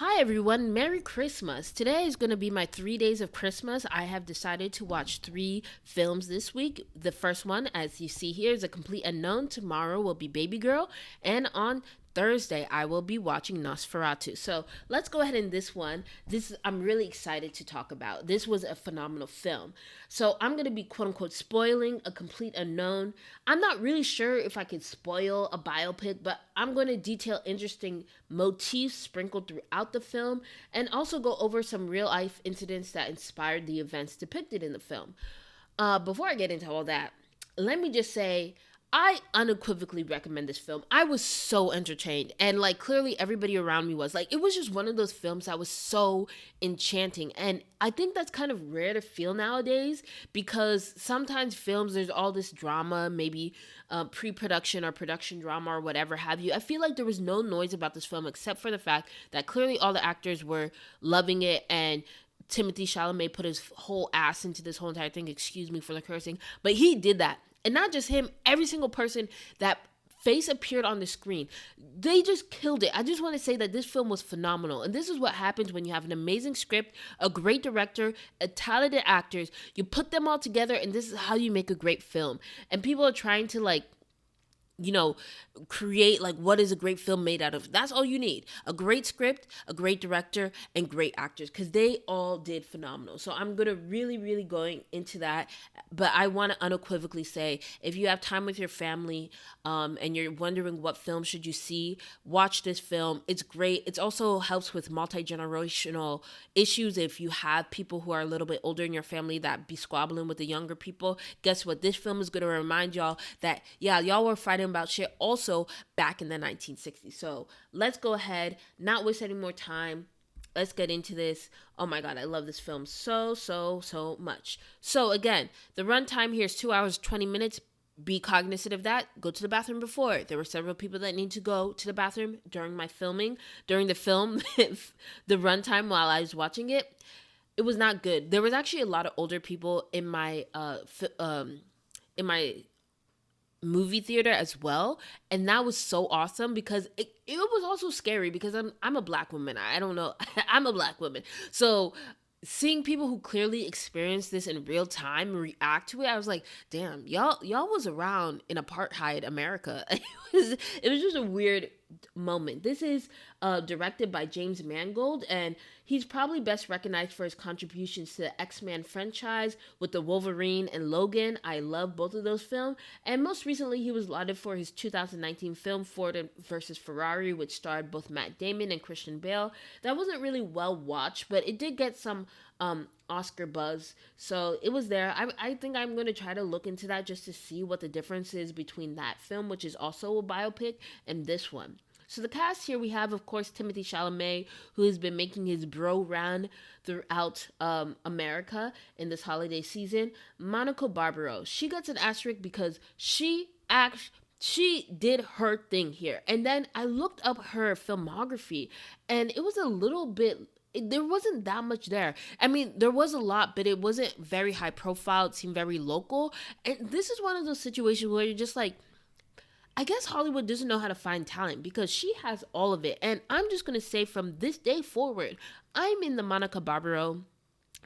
Hi everyone, Merry Christmas. Today is going to be my 3 days of Christmas. I have decided to watch three films this week. The first one, as you see here, is A Complete Unknown. Tomorrow will be Baby Girl. And on Thursday, I will be watching Nosferatu. So let's go ahead in this one. I'm really excited to talk about. This was a phenomenal film. So I'm gonna be quote unquote spoiling A Complete Unknown. I'm not really sure if I could spoil a biopic, but I'm gonna detail interesting motifs sprinkled throughout the film and also go over some real life incidents that inspired the events depicted in the film. Before I get into all that, let me just say I unequivocally recommend this film. I was so entertained, and like clearly everybody around me was like, it was just one of those films that was so enchanting. And I think that's kind of rare to feel nowadays because sometimes films, there's all this drama, maybe pre production or production drama or whatever have you. I feel like there was no noise about this film except for the fact that clearly all the actors were loving it and Timothée Chalamet put his whole ass into this whole entire thing. Excuse me for the cursing, but he did that. And not just him, every single person that face appeared on the screen, they just killed it. I just want to say that this film was phenomenal. And this is what happens when you have an amazing script, a great director, a talented actors. You put them all together, and this is how you make a great film. And people are trying to create like what is a great film made out of. That's all you need. A great script, a great director, and great actors because they all did phenomenal. So I'm going to really going into that. But I want to unequivocally say if you have time with your family and you're wondering what film should you see, watch this film. It's great. It also helps with multi-generational issues. If you have people who are a little bit older in your family that be squabbling with the younger people, guess what? This film is going to remind y'all that, yeah, y'all were fighting about shit also back in the 1960s. So let's go ahead, not waste any more time. Let's get into this. Oh my God, I love this film so much. So again, the runtime here is 2 hours, 20 minutes. Be cognizant of that. Go to the bathroom before. There were several people that need to go to the bathroom during my filming. During the film, the runtime while I was watching it, it was not good. There was actually a lot of older people in my in my movie theater as well, and that was so awesome because it was also scary because I'm a black woman. I don't know. I'm a black woman, so seeing people who clearly experienced this in real time react to it, I was like, damn, y'all was around in apartheid America. It was just a weird moment. This is directed by James Mangold, and he's probably best recognized for his contributions to the X-Men franchise with the Wolverine and Logan. I love both of those films. And most recently, he was lauded for his 2019 film Ford versus Ferrari, which starred both Matt Damon and Christian Bale. That wasn't really well watched, but it did get some Oscar buzz. So it was there. I think I'm going to try to look into that just to see what the difference is between that film, which is also a biopic, and this one. So the cast here we have, of course, Timothée Chalamet, who has been making his bro round throughout America in this holiday season. Monica Barbaro, she gets an asterisk because she did her thing here. And then I looked up her filmography, and it was a little bit there wasn't that much there. I mean, there was a lot, but it wasn't very high profile. It seemed very local. And this is one of those situations where you're just like, I guess Hollywood doesn't know how to find talent because she has all of it. And I'm just going to say from this day forward, I'm in the Monica Barbaro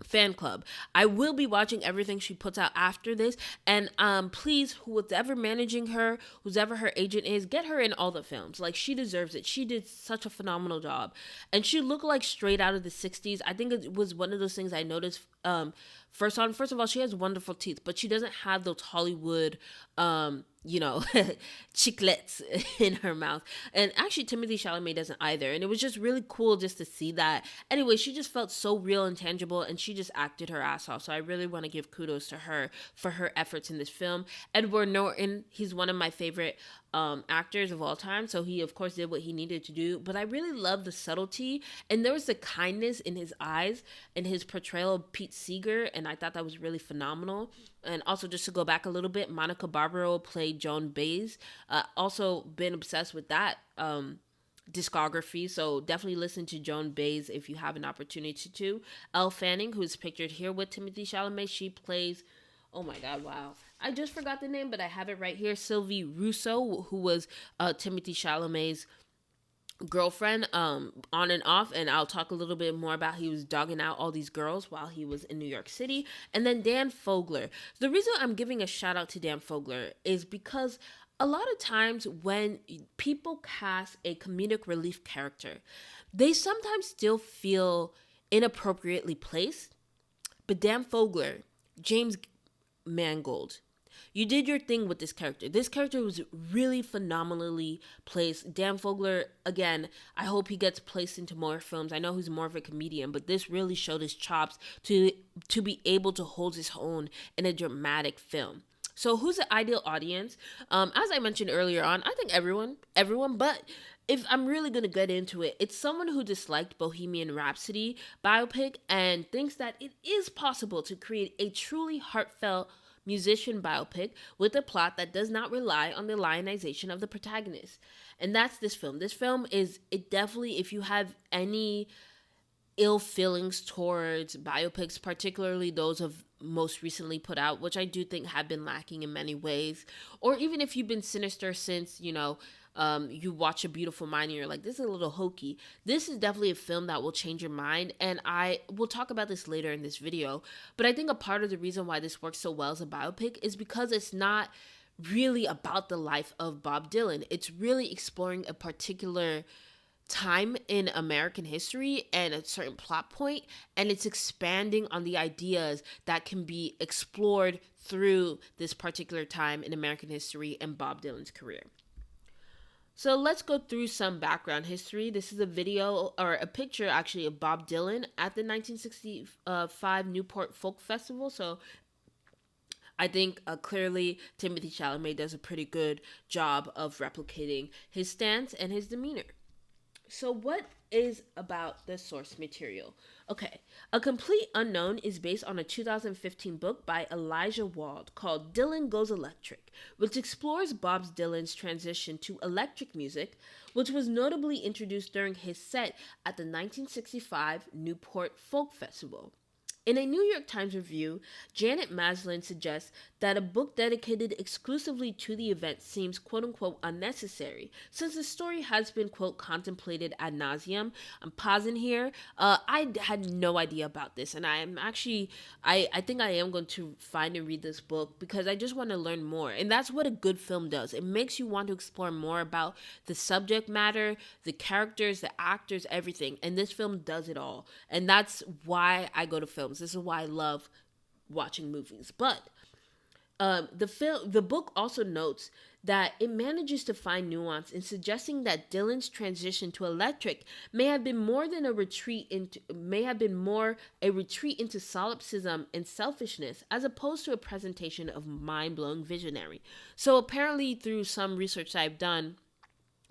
fan club. I will be watching everything she puts out after this, and please, whoever managing her, whoever her agent is, get her in all the films. Like, she deserves it. She did such a phenomenal job, and she looked like straight out of the 60s. I think it was one of those things I noticed first of all, she has wonderful teeth, but she doesn't have those Hollywood chiclets in her mouth. And actually, Timothée Chalamet doesn't either. And it was just really cool just to see that. Anyway, she just felt so real and tangible, and she just acted her ass off. So I really want to give kudos to her for her efforts in this film. Edward Norton, he's one of my favorite actors of all time. So he, of course, did what he needed to do. But I really love the subtlety, and there was the kindness in his eyes and his portrayal of Pete Seeger, and I thought that was really phenomenal. And also, just to go back a little bit, Monica Barbaro played Joan Baez. Also been obsessed with that discography, so definitely listen to Joan Baez if you have an opportunity to. Elle Fanning, who's pictured here with Timothée Chalamet, she plays, oh my God, wow, I just forgot the name, but I have it right here, Sylvie Russo, who was Timothée Chalamet's girlfriend, on and off, and I'll talk a little bit more about he was dogging out all these girls while he was in New York City. And then Dan Fogler. The reason I'm giving a shout out to Dan Fogler is because a lot of times when people cast a comedic relief character, they sometimes still feel inappropriately placed. But Dan Fogler, James Mangold, you did your thing with this character. This character was really phenomenally placed. Dan Fogler, again, I hope he gets placed into more films. I know he's more of a comedian, but this really showed his chops to be able to hold his own in a dramatic film. So who's the ideal audience? As I mentioned earlier on, I think everyone, but if I'm really going to get into it, it's someone who disliked Bohemian Rhapsody biopic and thinks that it is possible to create a truly heartfelt musician biopic with a plot that does not rely on the lionization of the protagonist. And that's this film. This film is, it definitely, if you have any ill feelings towards biopics, particularly those of most recently put out, which I do think have been lacking in many ways, or even if you've been sinister since, you watch A Beautiful Mind and you're like, this is a little hokey. This is definitely a film that will change your mind, and I will talk about this later in this video. But I think a part of the reason why this works so well as a biopic is because it's not really about the life of Bob Dylan. It's really exploring a particular time in American history and a certain plot point, and it's expanding on the ideas that can be explored through this particular time in American history and Bob Dylan's career. So let's go through some background history. This is a video, or a picture actually, of Bob Dylan at the 1965 Newport Folk Festival. So I think clearly Timothée Chalamet does a pretty good job of replicating his stance and his demeanor. So what is about the source material? Okay, A Complete Unknown is based on a 2015 book by Elijah Wald called Dylan Goes Electric, which explores Bob Dylan's transition to electric music, which was notably introduced during his set at the 1965 Newport Folk Festival. In a New York Times review, Janet Maslin suggests that a book dedicated exclusively to the event seems quote-unquote unnecessary, since the story has been, quote, contemplated ad nauseum. I'm pausing here. I had no idea about this, and I think I am going to find and read this book because I just want to learn more. And that's what a good film does. It makes you want to explore more about the subject matter, the characters, the actors, everything. And this film does it all. And that's why I go to films. This is why I love watching movies. But the book also notes that it manages to find nuance in suggesting that Dylan's transition to electric may have been more a retreat into solipsism and selfishness, as opposed to a presentation of mind-blowing visionary. So apparently, through some research I've done,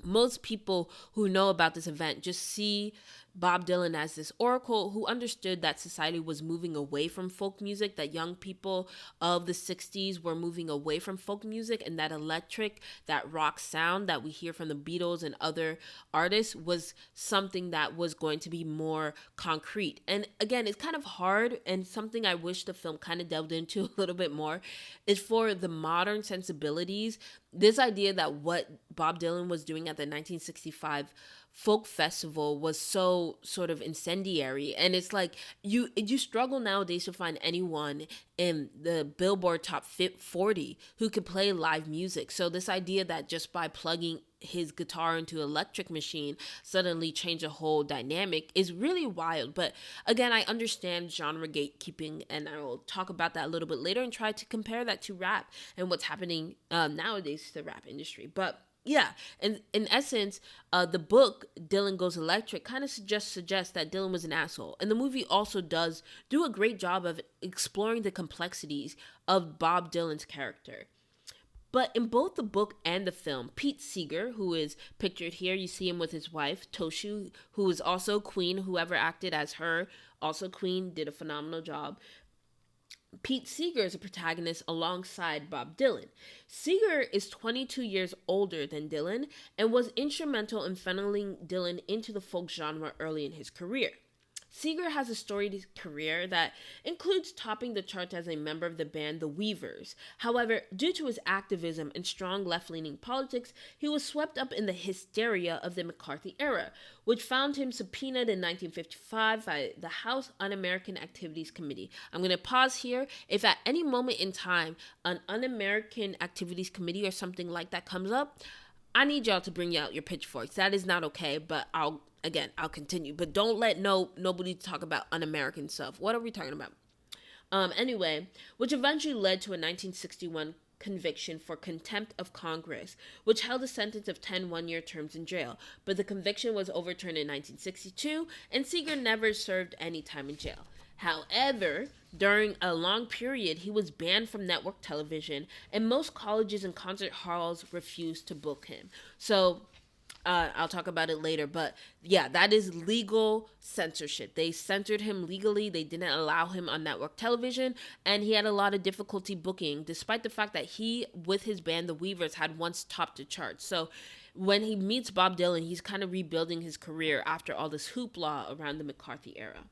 most people who know about this event just see Bob Dylan as this oracle who understood that society was moving away from folk music, that young people of the 60s were moving away from folk music, and that electric, that rock sound that we hear from the Beatles and other artists was something that was going to be more concrete. And again, it's kind of hard, and something I wish the film kind of delved into a little bit more is for the modern sensibilities. This idea that what Bob Dylan was doing at the 1965 folk festival was so sort of incendiary, and it's like you struggle nowadays to find anyone in the Billboard Top 40 who could play live music. So this idea that just by plugging his guitar into an electric machine suddenly change a whole dynamic is really wild. But again, I understand genre gatekeeping, and I will talk about that a little bit later and try to compare that to rap and what's happening nowadays to the rap industry. But yeah, and in essence, the book Dylan Goes Electric kind of suggests that Dylan was an asshole, and the movie also does do a great job of exploring the complexities of Bob Dylan's character. But in both the book and the film, Pete Seeger, who is pictured here, you see him with his wife, Toshu, who is also Queen, whoever acted as her, also Queen, did a phenomenal job. Pete Seeger is a protagonist alongside Bob Dylan. Seeger is 22 years older than Dylan and was instrumental in funneling Dylan into the folk genre early in his career. Seeger has a storied career that includes topping the charts as a member of the band The Weavers. However, due to his activism and strong left leaning politics, he was swept up in the hysteria of the McCarthy era, which found him subpoenaed in 1955 by the House Un American Activities Committee. I'm going to pause here. If at any moment in time an Un American Activities Committee or something like that comes up, I need y'all to bring out your pitchforks. That is not okay, but I'll continue. But don't let nobody talk about un-American stuff. What are we talking about? Anyway, which eventually led to a 1961 conviction for contempt of Congress, which held a sentence of 10 one-year terms in jail. But the conviction was overturned in 1962, and Seeger never served any time in jail. However, during a long period, he was banned from network television, and most colleges and concert halls refused to book him. So, I'll talk about it later, but yeah, that is legal censorship. They censored him legally. They didn't allow him on network television, and he had a lot of difficulty booking, despite the fact that he, with his band, The Weavers, had once topped the charts. So when he meets Bob Dylan, he's kind of rebuilding his career after all this hoopla around the McCarthy era.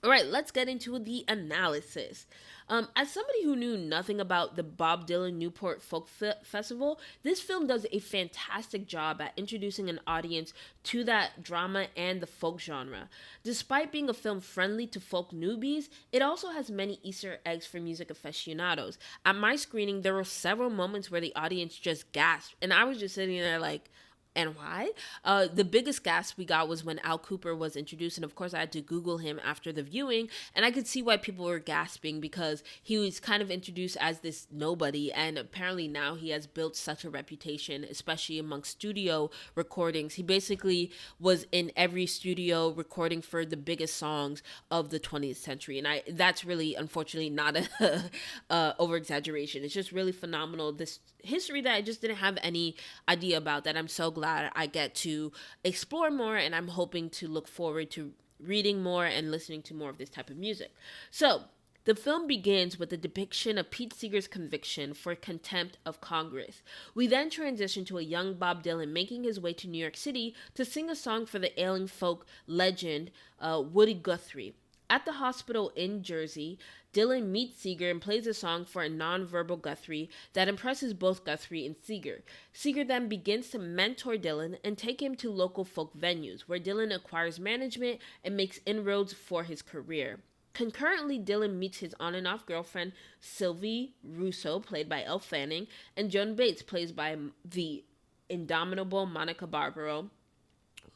All right, let's get into the analysis. As somebody who knew nothing about the Bob Dylan Newport Folk Festival, this film does a fantastic job at introducing an audience to that drama and the folk genre. Despite being a film friendly to folk newbies, it also has many Easter eggs for music aficionados. At my screening, there were several moments where the audience just gasped, and I was just sitting there like, and why? The biggest gasp we got was when Al Kooper was introduced, and of course I had to Google him after the viewing, and I could see why people were gasping because he was kind of introduced as this nobody, and apparently now he has built such a reputation, especially among studio recordings. He basically was in every studio recording for the biggest songs of the 20th century, and that's really, unfortunately, not a over-exaggeration. It's just really phenomenal. This history that I just didn't have any idea about, that I'm so glad I get to explore more, and I'm hoping to look forward to reading more and listening to more of this type of music. So, the film begins with a depiction of Pete Seeger's conviction for contempt of Congress. We then transition to a young Bob Dylan making his way to New York City to sing a song for the ailing folk legend Woody Guthrie. At the hospital in Jersey, Dylan meets Seeger and plays a song for a nonverbal Guthrie that impresses both Guthrie and Seeger. Seeger then begins to mentor Dylan and take him to local folk venues, where Dylan acquires management and makes inroads for his career. Concurrently, Dylan meets his on and off girlfriend, Sylvie Russo, played by Elle Fanning, and Joan Bates, played by the indomitable Monica Barbaro,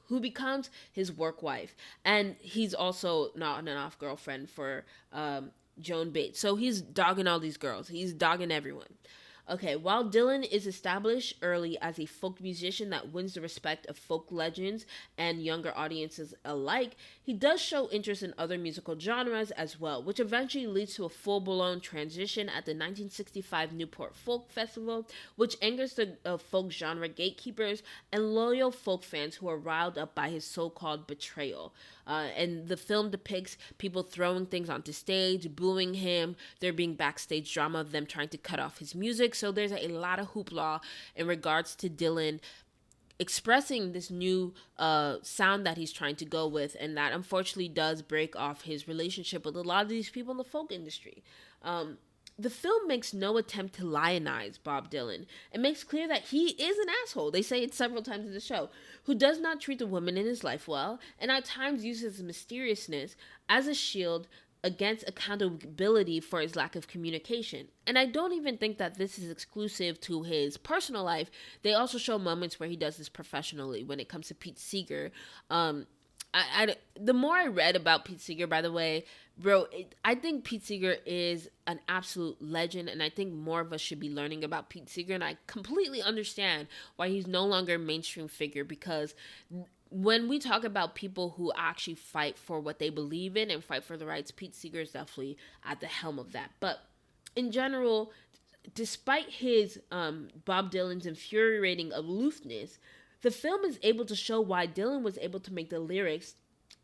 who becomes his work wife. And he's also not an off girlfriend for Joan Bates. So he's dogging all these girls. He's dogging everyone. Okay, while Dylan is established early as a folk musician that wins the respect of folk legends and younger audiences alike, he does show interest in other musical genres as well, which eventually leads to a full-blown transition at the 1965 Newport Folk Festival, which angers the folk genre gatekeepers and loyal folk fans who are riled up by his so-called betrayal. And the film depicts people throwing things onto stage, booing him, there being backstage drama of them trying to cut off his music. So there's a lot of hoopla in regards to Dylan expressing this new sound that he's trying to go with, and that unfortunately does break off his relationship with a lot of these people in the folk industry. The film makes no attempt to lionize Bob Dylan. It makes clear that he is an asshole, they say it several times in the show, who does not treat the women in his life well, and at times uses mysteriousness as a shield against accountability for his lack of communication. And I don't even think that this is exclusive to his personal life. They also show moments where he does this professionally when it comes to Pete Seeger. The more I read about Pete Seeger, by the way, I think Pete Seeger is an absolute legend, and I think more of us should be learning about Pete Seeger, and I completely understand why he's no longer a mainstream figure, because when we talk about people who actually fight for what they believe in and fight for the rights, Pete Seeger is definitely at the helm of that. But in general, despite his Bob Dylan's infuriating aloofness, the film is able to show why Dylan was able to make the lyrics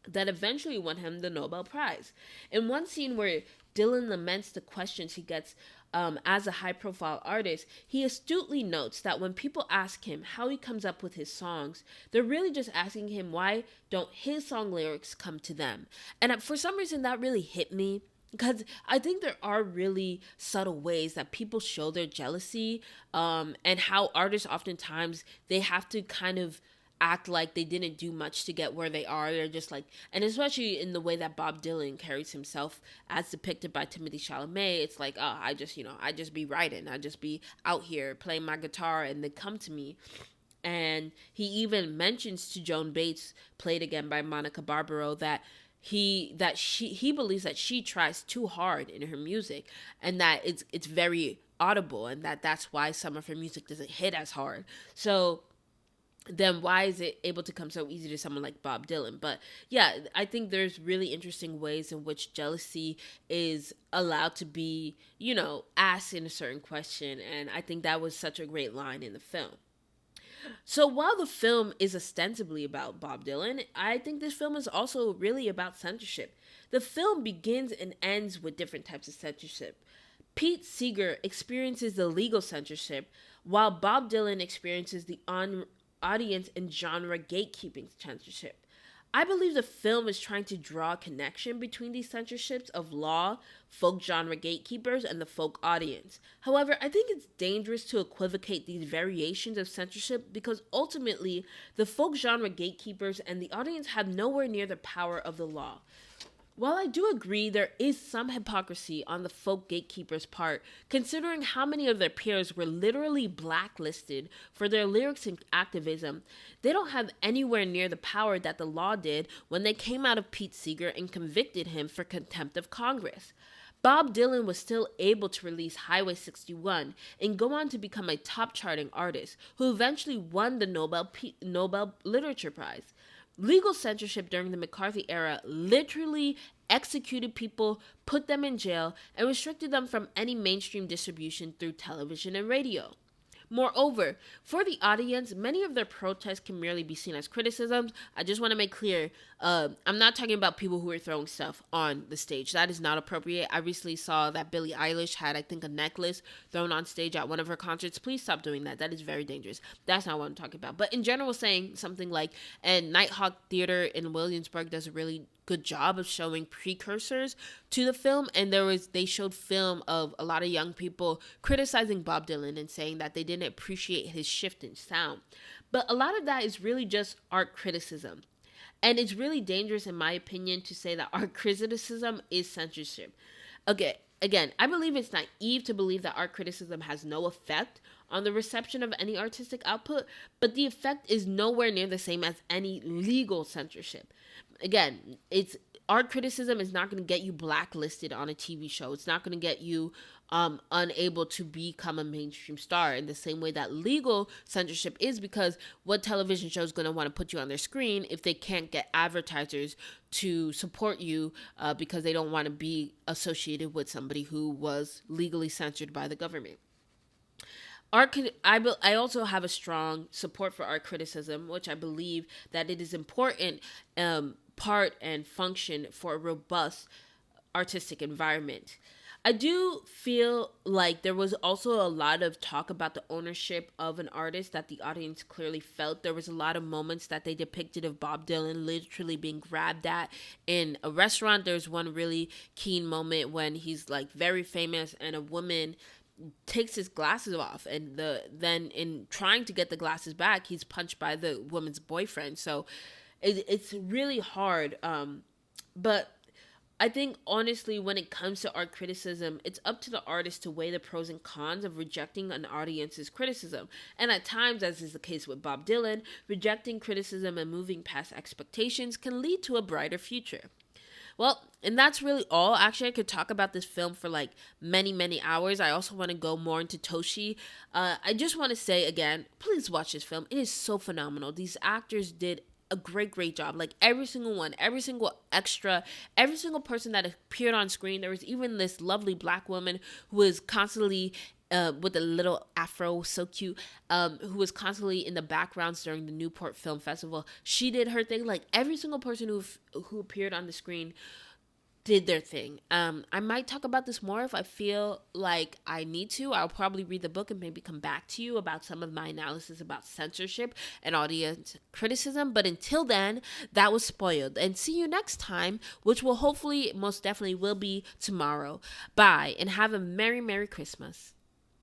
that eventually won him the Nobel Prize. In one scene where Dylan laments the questions he gets as a high-profile artist, he astutely notes that when people ask him how he comes up with his songs, they're really just asking him why don't his song lyrics come to them. And for some reason, that really hit me because I think there are really subtle ways that people show their jealousy, and how artists oftentimes they have to kind of act like they didn't do much to get where they are. They're just like, and especially in the way that Bob Dylan carries himself as depicted by Timothée Chalamet, it's like, oh, I just be writing. I just be out here playing my guitar and they come to me. And he even mentions to Joan Baez, played again by Monica Barbaro, that he believes that she tries too hard in her music and that it's very audible and that's why some of her music doesn't hit as hard. So then why is it able to come so easy to someone like Bob Dylan? But yeah, I think there's really interesting ways in which jealousy is allowed to be, asked in a certain question. And I think that was such a great line in the film. So while the film is ostensibly about Bob Dylan, I think this film is also really about censorship. The film begins and ends with different types of censorship. Pete Seeger experiences the legal censorship, while Bob Dylan experiences the audience and genre gatekeeping censorship. I believe the film is trying to draw a connection between these censorships of law, folk genre gatekeepers, and the folk audience. However, I think it's dangerous to equivocate these variations of censorship because ultimately, the folk genre gatekeepers and the audience have nowhere near the power of the law. While I do agree there is some hypocrisy on the folk gatekeepers' part, considering how many of their peers were literally blacklisted for their lyrics and activism, they don't have anywhere near the power that the law did when they came out of Pete Seeger and convicted him for contempt of Congress. Bob Dylan was still able to release Highway 61 and go on to become a top charting artist who eventually won the Nobel Literature Prize. Legal censorship during the McCarthy era literally executed people, put them in jail, and restricted them from any mainstream distribution through television and radio. Moreover, for the audience, many of their protests can merely be seen as criticisms. I just want to make clear, I'm not talking about people who are throwing stuff on the stage. That is not appropriate. I recently saw that Billie Eilish had, I think, a necklace thrown on stage at one of her concerts. Please stop doing that. That is very dangerous. That's not what I'm talking about. But in general, saying something like, and Nighthawk Theater in Williamsburg does a really good job of showing precursors to the film, and they showed film of a lot of young people criticizing Bob Dylan and saying that they didn't appreciate his shift in sound. But a lot of that is really just art criticism. And it's really dangerous, in my opinion, to say that art criticism is censorship. Okay, again, I believe it's naive to believe that art criticism has no effect on the reception of any artistic output, but the effect is nowhere near the same as any legal censorship. Again, art criticism is not going to get you blacklisted on a TV show. It's not going to get you unable to become a mainstream star in the same way that legal censorship is, because what television show is going to want to put you on their screen if they can't get advertisers to support you because they don't want to be associated with somebody who was legally censored by the government. I also have a strong support for art criticism, which I believe that it is important part and function for a robust artistic environment. I do feel like there was also a lot of talk about the ownership of an artist that the audience clearly felt. There was a lot of moments that they depicted of Bob Dylan literally being grabbed at in a restaurant. There's one really keen moment when he's like very famous and a woman takes his glasses off, and then in trying to get the glasses back, he's punched by the woman's boyfriend. So it's really hard. But I think honestly, when it comes to art criticism, it's up to the artist to weigh the pros and cons of rejecting an audience's criticism. And at times, as is the case with Bob Dylan, rejecting criticism and moving past expectations can lead to a brighter future. Well, and that's really all. Actually, I could talk about this film for like many, many hours. I also want to go more into Toshi. I just want to say again, please watch this film. It is so phenomenal. These actors did a great job. Like every single one, every single extra, every single person that appeared on screen. There was even this lovely black woman who was constantly with a little afro, so cute, who was constantly in the backgrounds during the Newport Film Festival. She did her thing. Like every single person who appeared on the screen did their thing. I might talk about this more if I feel like I need to. I'll probably read the book and maybe come back to you about some of my analysis about censorship and audience criticism. But until then, that was Spoiled. And see you next time, which will hopefully, most definitely will be tomorrow. Bye, and have a Merry, Merry Christmas.